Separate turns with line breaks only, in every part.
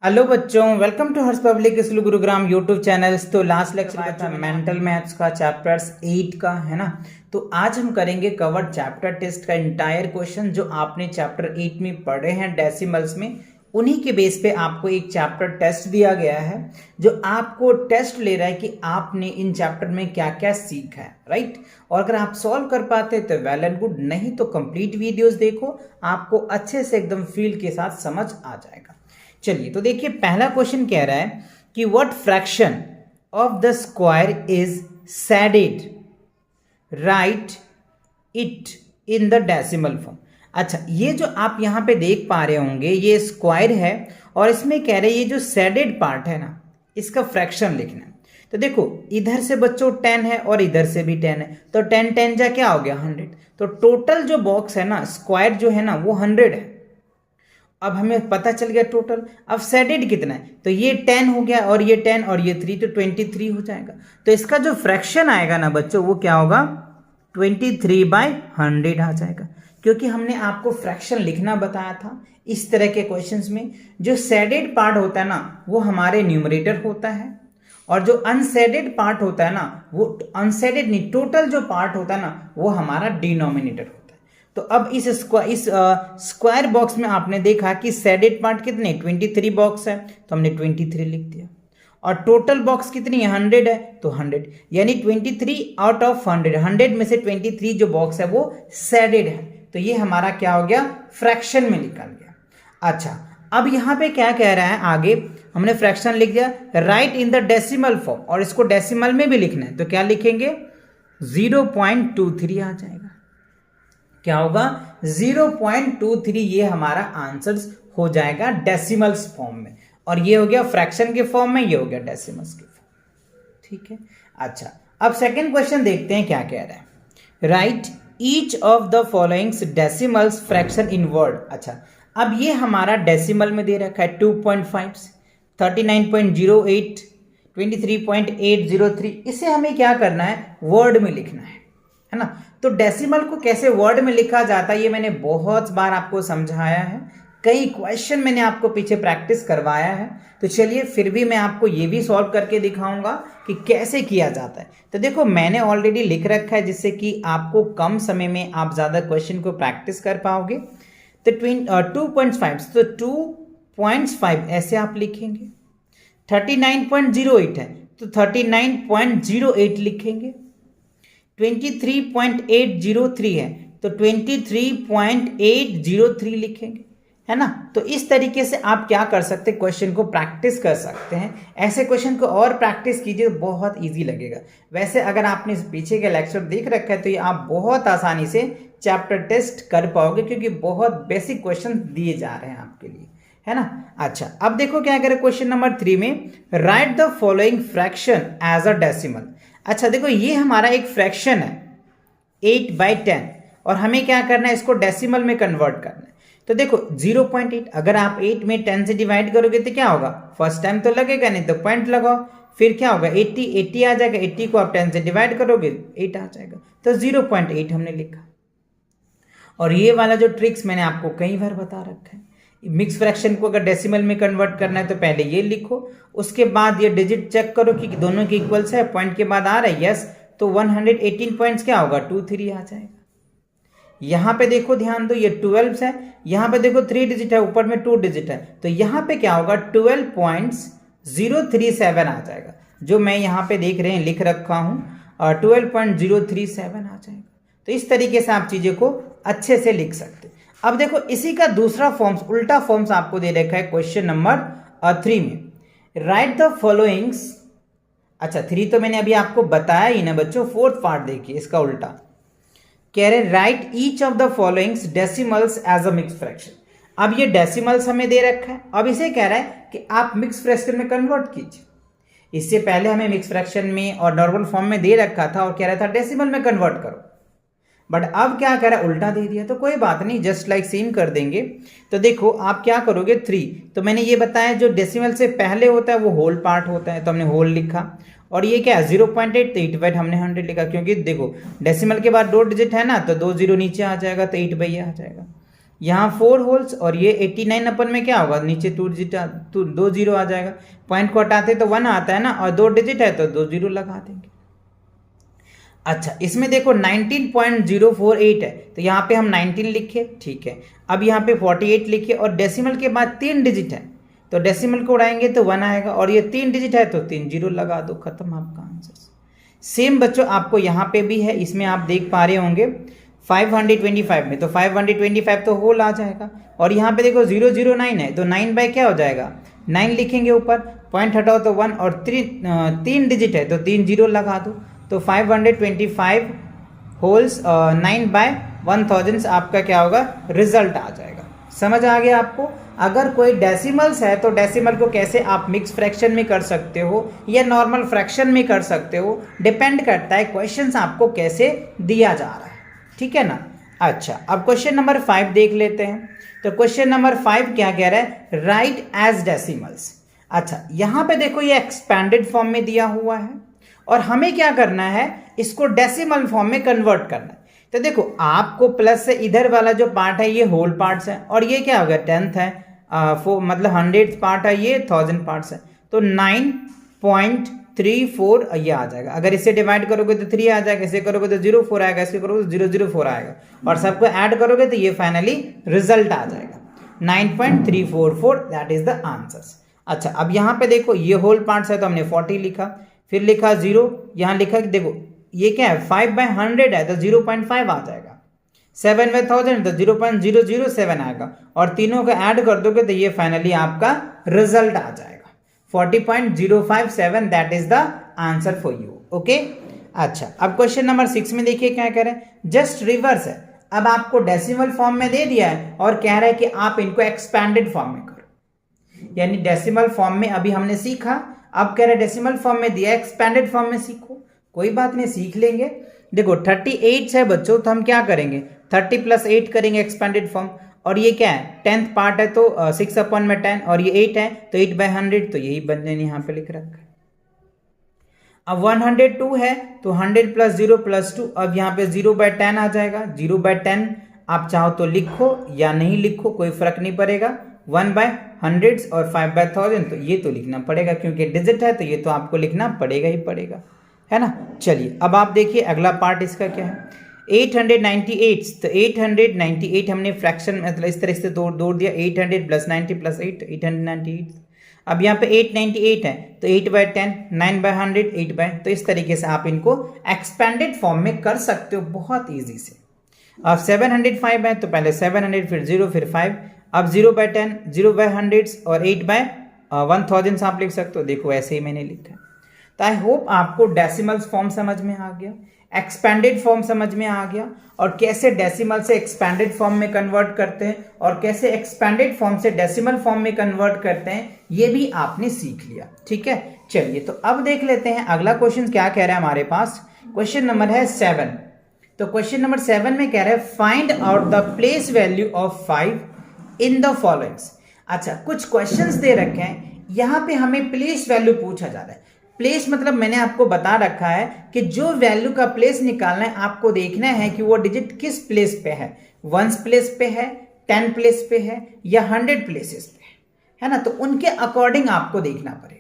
Hello बच्चों, welcome to Harsh public school Gurugram YouTube channels. तो last lecture था मेंटल मैथ्स का चैप्टर्स 8 का, है ना। तो आज हम करेंगे कवर्ड चैप्टर टेस्ट का इंटायर क्वेश्चन जो आपने चैप्टर 8 में पढ़े हैं डेसिमल्स में। उन्हीं के बेस पे आपको एक चैप्टर टेस्ट दिया गया है जो आपको टेस्ट ले रहा है कि आपने इन चैप्टर में क्या क्या सीखा है, राइट। और अगर आप सॉल्व कर पाते तो वेल एंड गुड, नहीं तो कंप्लीट वीडियोस देखो, आपको अच्छे से एकदम फील के साथ समझ आ जाएगा। चलिए तो देखिए, पहला क्वेश्चन कह रहा है कि what fraction of the square is shaded, right it in the decimal form. अच्छा, ये जो आप यहां पे देख पा रहे होंगे ये स्क्वायर है और इसमें कह रहे हैं ये जो सैडेड पार्ट है ना, इसका फ्रैक्शन लिखना है। तो देखो, इधर से बच्चों 10 है और इधर से भी 10 है, तो 10 10 जा क्या हो गया 100। तो टोटल जो बॉक्स है ना, स्क्वायर जो है ना, वो 100 है। अब हमें पता चल गया टोटल। अब सैडेड कितना है, तो ये 10 हो गया और ये 10 और ये 3, तो 23 हो जाएगा। तो इसका जो फ्रैक्शन आएगा ना बच्चों, वो क्या होगा 23/100 आ जाएगा। क्योंकि हमने आपको फ्रैक्शन लिखना बताया था इस तरह के क्वेश्चंस में। जो सैडेड पार्ट होता है ना, वो हमारे न्यूमरेटर होता है, और जो अनसैडेड पार्ट होता है ना, वो अनसैडेड नहीं, टोटल जो पार्ट होता है ना, वो हमारा डिनोमिनेटर होता है। तो अब इस स्क्वायर बॉक्स में आपने देखा कि सैडेड पार्ट कितने 23 बॉक्स है, तो हमने 23 लिख दिया। और टोटल बॉक्स कितनी है 100 है, तो 100 यानी 23 आउट ऑफ 100, 100 में से 23 जो बॉक्स है वो सैडेड है। तो ये हमारा क्या हो गया, फ्रैक्शन में निकल गया। अच्छा, अब यहां पे क्या कह रहा है आगे, हमने फ्रैक्शन लिख दिया, right in the decimal form, और इसको डेसिमल में भी लिखना है। तो क्या लिखेंगे 0.23 आ जाएगा। क्या होगा 0.23, ये हमारा आंसर हो जाएगा डेसिमल्स फॉर्म में। और ये हो गया फ्रैक्शन के फॉर्म में, ये हो गया डेसिमल्स के फॉर्म, ठीक है। अच्छा, अब सेकंड क्वेश्चन देखते हैं क्या कह रहा है। Right each of the followings decimals fraction in word. अच्छा, अब ये हमारा डेसिमल में दे रखा है 2.5, 39.08, 23.803। इसे हमें क्या करना है, वर्ड में लिखना है ना। तो डेसिमल को कैसे वर्ड में लिखा जाता है ये मैंने बहुत बार आपको समझाया है, कई क्वेश्चन मैंने आपको पीछे प्रैक्टिस करवाया है। तो चलिए फिर भी मैं आपको ये भी सॉल्व करके दिखाऊंगा कि कैसे किया जाता है। तो देखो, मैंने ऑलरेडी लिख रखा है जिससे कि आपको कम समय में आप ज़्यादा क्वेश्चन को प्रैक्टिस कर पाओगे। तो 2.5, तो 2.5 ऐसे आप लिखेंगे। 39.08 है तो 39.08 लिखेंगे। 23.803 है तो 23.803 लिखेंगे, है ना। तो इस तरीके से आप क्या कर सकते हैं, क्वेश्चन को प्रैक्टिस कर सकते हैं। ऐसे क्वेश्चन को और प्रैक्टिस कीजिए तो बहुत इजी लगेगा। वैसे अगर आपने पीछे के लेक्चर देख रखा है तो ये आप बहुत आसानी से चैप्टर टेस्ट कर पाओगे, क्योंकि बहुत बेसिक क्वेश्चन दिए जा रहे हैं आपके लिए, है ना। अच्छा, अब देखो क्या करें क्वेश्चन नंबर 3 में, write the following fraction as a decimal. अच्छा देखो, ये हमारा एक फ्रैक्शन है 8/10, और हमें क्या करना है, इसको डेसिमल में कन्वर्ट करना है। तो देखो 0.8, अगर आप 8 में 10 से डिवाइड करोगे तो क्या होगा, फर्स्ट टाइम तो लगेगा नहीं, तो पॉइंट लगाओ, फिर क्या होगा 80 आ जाएगा। 80 को आप 10 से डिवाइड करोगे 8 आ जाएगा, तो 0.8 हमने लिखा। और ये वाला जो ट्रिक्स मैंने आपको कई बार बता रखा है, मिक्स फ्रैक्शन को अगर डेसिमल में कन्वर्ट करना है तो पहले ये लिखो, उसके बाद ये डिजिट चेक करो कि दोनों के इक्वल्स है, पॉइंट के बाद आ रहा है यस, तो 118 पॉइंट्स क्या होगा 23 आ जाएगा। यहां पे देखो ध्यान दो, ये 12 है, यहां पे देखो 3 डिजिट है, ऊपर में 2 डिजिट है, तो यहां पे क्या होगा 12.037 आ जाएगा। जो मैं यहां पे देख रहे हैं लिख रखा हूं, 12.037 आ जाएगा। तो इस तरीके से आप चीजें को अच्छे से लिख सकते। अब देखो, इसी का दूसरा फॉर्म्स, उल्टा फॉर्म्स आपको दे रखा है क्वेश्चन नंबर 3 में, राइट द फॉलोइंग्स। अच्छा, 3 तो मैंने अभी आपको बताया ही ना बच्चों, फोर्थ पार्ट देखिए इसका उल्टा कह रहे, write each of the followings decimals as a mixed fraction. अब ये डेसिमल्स हमें दे रखा है, अब इसे कह रहा है कि आप मिक्स फ्रैक्शन में कन्वर्ट कीजिए। इससे पहले हमें मिक्स फ्रैक्शन में और नॉर्मल फॉर्म में दे रखा था और कह रहा था डेसिमल में कन्वर्ट करो, बट अब क्या कह रहा है उल्टा दे दिया। तो कोई बात नहीं, जस्ट लाइक सेम कर देंगे। तो देखो आप क्या करोगे 3, तो मैंने ये बताया जो डेसिमल से पहले होता है वो होल पार्ट होता है, तो हमने होल लिखा। और ये क्या है 0.8, तो 8/, हमने 100 लिखा, क्योंकि देखो डेसिमल के बाद 2 डिजिट है ना, तो 2 0 नीचे आ जाएगा, तो 8/, आ जाएगा। यहाँ 4 होल्स और ये 89 अपन में क्या होगा, नीचे 2 जीरो आ जाएगा, पॉइंट को हटाते तो 1 आता है ना, और 2 डिजिट है तो 2 जीरो लगा देंगे। अच्छा, इसमें देखो 19.048 है, तो यहाँ पे हम 19 लिखे, ठीक है। अब यहाँ पे 48 लिखे और डेसिमल के बाद 3 डिजिट है, तो डेसिमल को उड़ाएंगे तो 1 आएगा, और ये 3 डिजिट है तो 3 जीरो लगा दो, खत्म आपका आंसर। सेम बच्चों आपको यहाँ पे भी है, इसमें आप देख पा रहे होंगे 525 में, तो 525 तो होल आ जाएगा, और यहाँ पे देखो 009 है, तो 9 बाय क्या हो जाएगा, 9 लिखेंगे ऊपर, पॉइंट हटाओ तो 1, और 3 डिजिट है तो 3 जीरो लगा दो, तो 525 होल्स 9 बाय 1000 आपका क्या होगा, रिजल्ट आ जाएगा। समझ आ गया आपको। अगर कोई डेसिमल्स है तो डेसिमल को कैसे आप मिक्स फ्रैक्शन में कर सकते हो या नॉर्मल फ्रैक्शन में कर सकते हो, डिपेंड करता है क्वेश्चंस आपको कैसे दिया जा रहा है, ठीक है ना। अच्छा, अब क्वेश्चन नंबर 5 देख लेते हैं। तो क्वेश्चन नंबर 5 क्या कह रहा है, राइट एज डेसिमल्स। अच्छा, यहां पे देखो ये एक्सपैंडेड फॉर्म में दिया हुआ है और हमें क्या करना है, इसको डेसिमल फॉर्म में कन्वर्ट करना है। तो देखो आपको प्लस से इधर वाला जो पार्ट है ये होल पार्ट्स है, और ये क्या हो गया 10th है, मतलब 100th पार्ट है, ये 1000 पार्ट्स है, तो 9.34 ये आ जाएगा। अगर इसे डिवाइड करोगे तो 3 आ जाएगा, इसे करोगे तो 04 आएगा, इसे करोगे तो 004 आएगा, और सबको ऐड करोगे तो ये फाइनली रिजल्ट आ जाएगा 9.344, दैट इज द आंसर। अच्छा, अब यहाँ पे देखो ये होल पार्ट्स है तो हमने 40 लिखा, फिर लिखा 0, यहाँ लिखा कि देखो ये क्या है 5/100 है तो 0.5 आ जाएगा, 7/1000 तो 0.007 आएगा, और तीनों को ऐड कर दोगे तो ये फाइनली आपका रिजल्ट आ जाएगा 40.057, that is the answer for you. Okay, अच्छा, अब क्वेश्चन नंबर 6 में देखिए क्या कह रहे हैं, जस्ट रिवर्स है। अब आपको डेसिमल फॉर्म में दे दिया है और कह रहा है कि आप इनको एक्सपैंडेड फॉर्म में करो, यानी डेसिमल फॉर्म में अभी हमने सीखा, अब कह रहे डेसिमल फॉर्म में दिया, एक्सपैंडेड फॉर्म में सीखो। कोई बात नहीं, सीख लेंगे। देखो 38 है बच्चों, तो हम क्या करेंगे 30 + 8 करेंगे एक्सपैंडेड फॉर्म, और ये क्या है 10th पार्ट है तो 6/10, और ये 8 है तो 8/100, तो यही बंदे ने यहाँ पे लिख रखा है। अब 102 है तो 100 + 0 + 2, अब यहाँ पे 0/10 आ जाएगा, 0/10 आप चाहो तो लिखो या नहीं लिखो कोई फर्क नहीं पड़ेगा, 1/100 और 5/1000 तो ये तो लिखना पड़ेगा क्योंकि डिजिट है, तो ये तो आपको लिखना पड़ेगा ही पड़ेगा, है ना। चलिए अब आप देखिए अगला पार्ट इसका क्या है, 898, तो 898 हमने फ्रैक्शन मतलब इस तरह से तोड़ दिया, 800 + 90 + 8 898। अब यहाँ पे 898 है तो 8/10, 9/100, 8/, तो इस तरीके से आप इनको एक्सपेंडेड फॉर्म में कर सकते हो बहुत ईजी से। अब 705 है तो पहले 700 फिर 0 फिर 5, अब 0/10, 0/100 और 8/1000 आप लिख सकते हो। देखो ऐसे ही मैंने लिखा है। तो आई होप आपको डेसिमल्स फॉर्म समझ में आ गया, एक्सपेंडेड फॉर्म समझ में आ गया, और कैसे डेसिमल से एक्सपेंडेड फॉर्म में कन्वर्ट करते हैं और कैसे एक्सपेंडेड फॉर्म से डेसिमल फॉर्म में कन्वर्ट करते हैं, ये भी आपने सीख लिया। ठीक है, चलिए तो अब देख लेते हैं अगला क्वेश्चन क्या कह रहा है हमारे पास। क्वेश्चन नंबर है 7। तो क्वेश्चन नंबर 7 में कह रहा है find out the place value of 5 in the followings. अच्छा, कुछ क्वेश्चंस दे रखे हैं, यहां पे हमें प्लेस वैल्यू पूछा जा रहा है। प्लेस मतलब मैंने आपको बता रखा है कि जो वैल्यू का प्लेस निकालना है, आपको देखना है कि वो डिजिट किस प्लेस पे है, 1 प्लेस पे है, 10 प्लेस पे है या 100 प्लेसेस पे है ना। तो उनके अकॉर्डिंग आपको देखना पड़ेगा।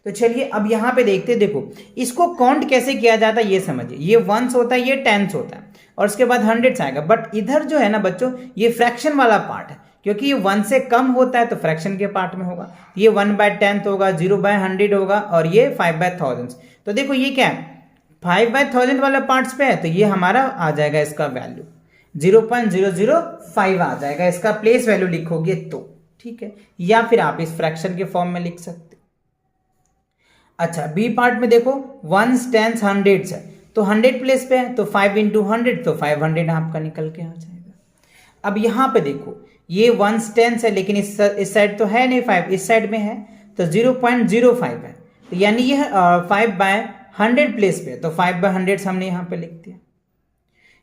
तो चलिए अब यहां पे देखते, देखो इसको काउंट कैसे किया जाता है ये समझिए। ये 1s होता है, ये 10s होता है, और उसके बाद 100s आएगा। बट इधर जो है ना बच्चों, ये फ्रैक्शन वाला पार्ट है, क्योंकि ये 1 से कम होता है तो फ्रैक्शन के पार्ट में होगा। ये 1/10 होगा, 0/100 होगा, और ये 5/1000। तो देखो ये क्या है, 5/1000 वाला पार्ट्स पे है, तो ये हमारा आ जाएगा इसका वैल्यू 0.005 आ जाएगा। इसका प्लेस वैल्यू लिखोगे तो ठीक है, या फिर आप इस फ्रैक्शन के फॉर्म में लिख सकते। अच्छा, बी पार्ट में देखो 1s, 10s, 100s है, तो 100 प्लेस पे है तो 5 × 100 तो 500 आपका निकल के आ जाएगा। अब यहां पे देखो ये 1s, 10s है, लेकिन इस साइड तो है नहीं, 5 इस साइड में है, तो 0.05 है, तो यानी ये 5/100 प्लेस पे, तो 5/100 हमने यहाँ पे लिख दिया।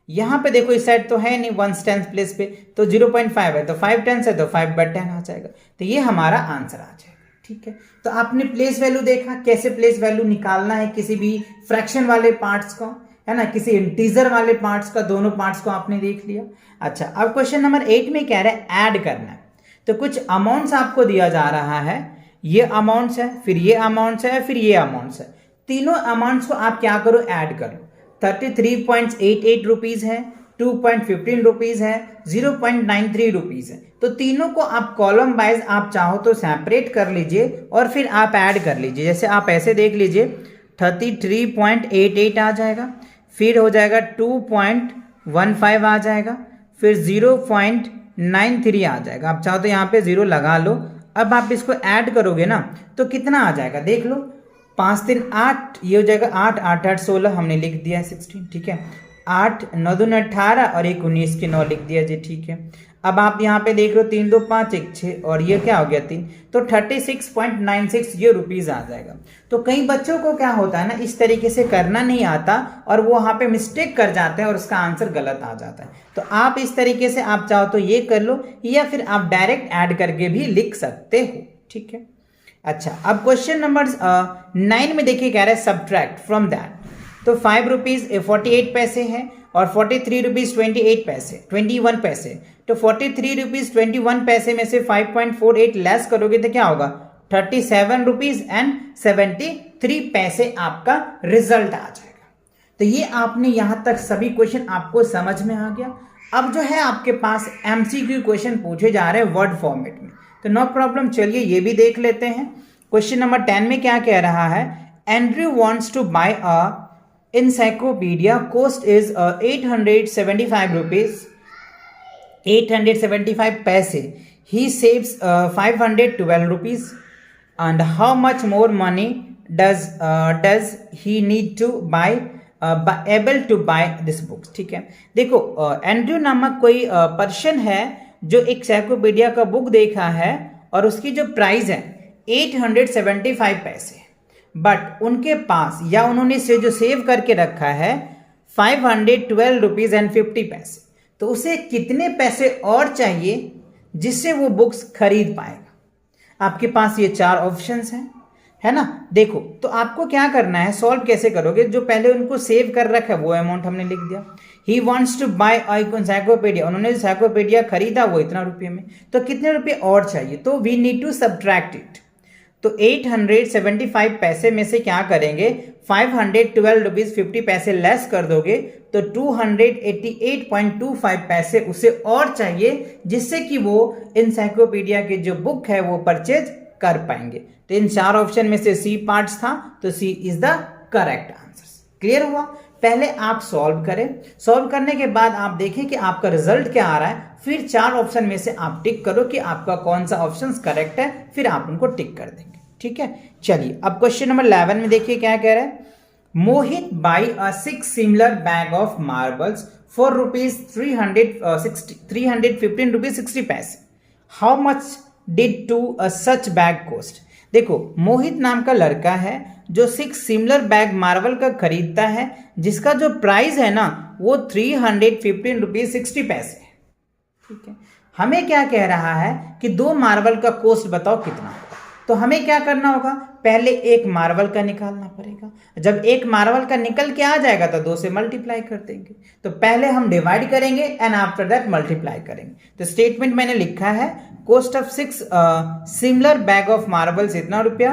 यहाँ पे देखो इस साइड तो है नहीं 1s, 10s प्लेस पे, तो 0.5 है, तो 5 10s है तो 5/10 आ जाएगा। तो ये हमारा आंसर आ जाएगा। ठीक है, तो आपने प्लेस वैल्यू देखा, कैसे प्लेस वैल्यू निकालना है किसी भी फ्रैक्शन वाले पार्ट्स को, है ना, किसी इंटीजर वाले पार्ट्स का, दोनों पार्ट्स को आपने देख लिया। अच्छा, अब क्वेश्चन नंबर 8 में कह रहा है ऐड करना है। तो कुछ अमाउंट्स आपको दिया जा रहा है, ये अमाउंट्स है, फिर ये अमाउंट्स है, फिर ये अमाउंट्स है। तीनों अमाउंट्स को आप क्या करो, ऐड कर लो। 33.88 रुपीज है, 2.15 रुपीज है, 0.93 रुपीज है। तो तीनों को आप कॉलम वाइज आप चाहो तो सेपरेट कर लीजिए और फिर आप ऐड कर लीजिए। जैसे आप ऐसे देख लीजिए, 33.88 आ जाएगा, फिर हो जाएगा 2.15 आ जाएगा, फिर 0.93 आ जाएगा। आप चाहो तो यहाँ पे 0 लगा लो। अब आप इसको ऐड करोगे ना तो कितना आ जाएगा, देख लो। 5 3 8, ये हो जाएगा 8 8 8 16, हमने लिख दिया है 16, ठीक है। 8 9 2 18 और 1 19 के 9 लिख दिया जी, ठीक है। अब आप यहाँ पे देख रहे हो 3 2 5 1 6 और ये क्या हो गया 3, तो 36.96 ये रुपीज आ जाएगा। तो कई बच्चों को क्या होता है ना, इस तरीके से करना नहीं आता और वो वहाँ पे मिस्टेक कर जाते हैं और उसका आंसर गलत आ जाता है। तो आप इस तरीके से आप चाहो तो ये कर लो या फिर आप डायरेक्ट ऐड करके भी लिख सकते हो, ठीक है। अच्छा, अब क्वेश्चन नंबर 9 में देखिए कह रहा है सब्ट्रैक्ट फ्रॉम दैट। तो 5 रुपीज 48 पैसे है और 43 रुपीज 21 पैसे। तो 43 रुपीज 21 पैसे में से 5.48 लेस करोगे तो क्या होगा, 37 रुपीज एंड 73 पैसे आपका रिजल्ट आ जाएगा। तो ये आपने यहां तक सभी क्वेश्चन आपको समझ में आ गया। अब जो है आपके पास एमसीक्यू क्वेश्चन पूछे जा रहे हैं वर्ड फॉर्मेट में, तो नो प्रॉब्लम, चलिए ये भी देख लेते हैं। क्वेश्चन नंबर 10 में क्या कह रहा है, Andrew wants to buy a encyclopedia, cost is 875 rupees, 875 paise. He saves 512 rupees. And how much more money does he need to buy able to buy this book? ठीक है, देखो एंड्रयू नामक कोई पर्सन है जो एक एनसाइक्लोपीडिया का book देखा है और उसकी जो प्राइस है 875 पैसे, बट उनके पास या उन्होंने से जो सेव करके रखा है 512 रुपीज एंड 50 पैसे। तो उसे कितने पैसे और चाहिए जिससे वो बुक्स खरीद पाएगा। आपके पास ये 4 ऑप्शंस हैं, है ना। देखो, तो आपको क्या करना है, सॉल्व कैसे करोगे, जो पहले उनको सेव कर रखा है वो अमाउंट हमने लिख दिया। He wants to buy encyclopedia, उन्होंने एनसाइक्लोपीडिया खरीदा वो इतना रुपये में, तो कितने रुपये और चाहिए, तो we need to subtract it. तो 875 पैसे में से क्या करेंगे, 512 रुपीज 50 पैसे लेस कर दोगे तो 288.25 पैसे उसे और चाहिए जिससे कि वो एनसाइक्लोपीडिया की जो बुक है वो परचेज कर पाएंगे। तो इन 4 ऑप्शन में से सी पार्ट्स था, तो C is the correct answer. Clear हुआ। पहले आप सॉल्व करें, सॉल्व करने के बाद आप देखें कि आपका रिजल्ट क्या आ रहा है, फिर 4 ऑप्शन में से आप टिक करो कि आपका कौन सा ऑप्शन करेक्ट है, फिर आप उनको टिक कर देंगे, ठीक है। चलिए अब क्वेश्चन नंबर 11 में देखिए क्या कह रहा है, Mohit buy a 6 similar bag of marbles for ₹315 rupees 60 पैसे, how much did two a such bag cost. देखो, मोहित नाम का लड़का है जो 6 सिमिलर बैग मार्बल का खरीदता है जिसका जो प्राइस है ना वो 315 रुपीज 60 पैसे है, ठीक है। हमें क्या कह रहा है कि 2 मार्बल का कॉस्ट बताओ कितना होगा। तो हमें क्या करना होगा, पहले एक मार्बल का निकालना पड़ेगा। जब एक मार्बल का निकल के आ जाएगा तो 2 से मल्टीप्लाई कर देंगे। तो पहले हम डिवाइड करेंगे एंड आफ्टर दैट मल्टीप्लाई करेंगे। तो स्टेटमेंट मैंने लिखा है, cost of 6 similar bag of marbles इतना रुपया,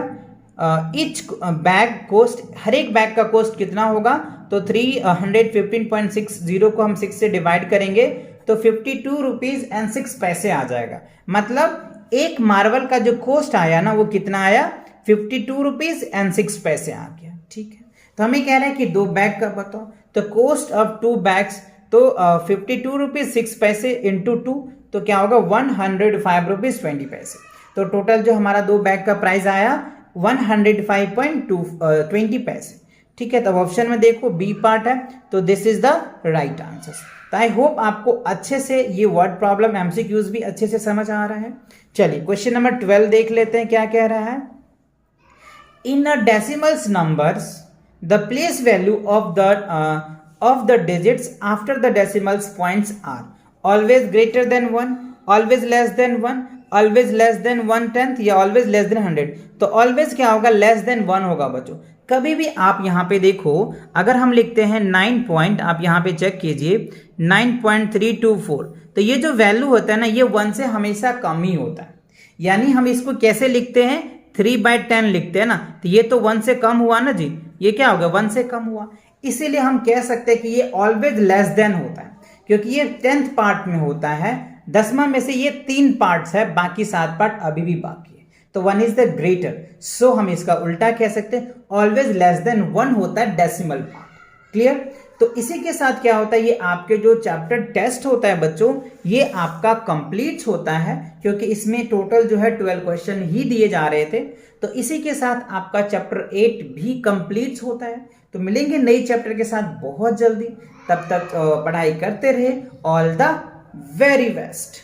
ईच बैग कॉस्ट, हर एक बैग का कॉस्ट कितना होगा, तो 315.60 को हम 6 से डिवाइड करेंगे तो 52 रुपीज एंड 6 पैसे आ जाएगा। मतलब एक मार्बल का जो कॉस्ट आया ना वो कितना आया, 52 रुपीज एंड 6 पैसे आ गया, ठीक है। तो हमें कह रहे हैं कि 2 बैग का बताओ, तो कॉस्ट ऑफ 2 बैग्स, तो 52 रुपीज 6 पैसे इंटू 2 तो क्या होगा 105 रुपीज 20 पैसे। तो टोटल जो हमारा 2 बैग का प्राइस आया 105.20 पैसे, ठीक है। तब ऑप्शन में देखो बी पार्ट है, तो this is the right answer. तो आई होप आपको अच्छे से ये वर्ड प्रॉब्लम एमसीक्यूज भी अच्छे से समझ आ रहा है। चलिए क्वेश्चन नंबर 12 देख लेते हैं क्या कह रहा है, in a decimals numbers the place value of the digits after the decimals points are always greater than 1, always less than 1, always less than 1/10 या ऑलवेज लेस देन 100? तो ऑलवेज क्या होगा, लेस देन 1 होगा बच्चों। कभी भी आप यहाँ पे देखो, अगर हम लिखते हैं 9 पॉइंट, आप यहाँ पे चेक कीजिए 9.324, तो ये जो वैल्यू होता है ना, ये 1 से हमेशा कम ही होता है। यानी हम इसको कैसे लिखते हैं, 3/10 लिखते हैं ना, तो ये तो 1 से कम हुआ ना जी, ये क्या होगा, 1 से कम हुआ। इसीलिए हम कह सकते हैं कि ये ऑलवेज लेस देन होता है, क्योंकि ये 10th पार्ट में होता है। 10वां में से ये 3 पार्ट्स है, बाकी 7 पार्ट अभी भी बाकी है, तो 1 इज द ग्रेटर। सो हम इसका उल्टा कह सकते हैं, ऑलवेज लेस देन 1 होता है डेसिमल पार्ट। क्लियर? तो इसी के साथ क्या होता है, ये आपके जो चैप्टर टेस्ट होता है बच्चों, ये आपका कंप्लीट होता है, क्योंकि इसमें टोटल जो है 12 क्वेश्चन ही दिए जा रहे थे। तो इसी के साथ आपका चैप्टर 8 भी कंप्लीट होता है। तो मिलेंगे नई चैप्टर के साथ बहुत जल्दी, तब तक पढ़ाई करते रहे। All the very best.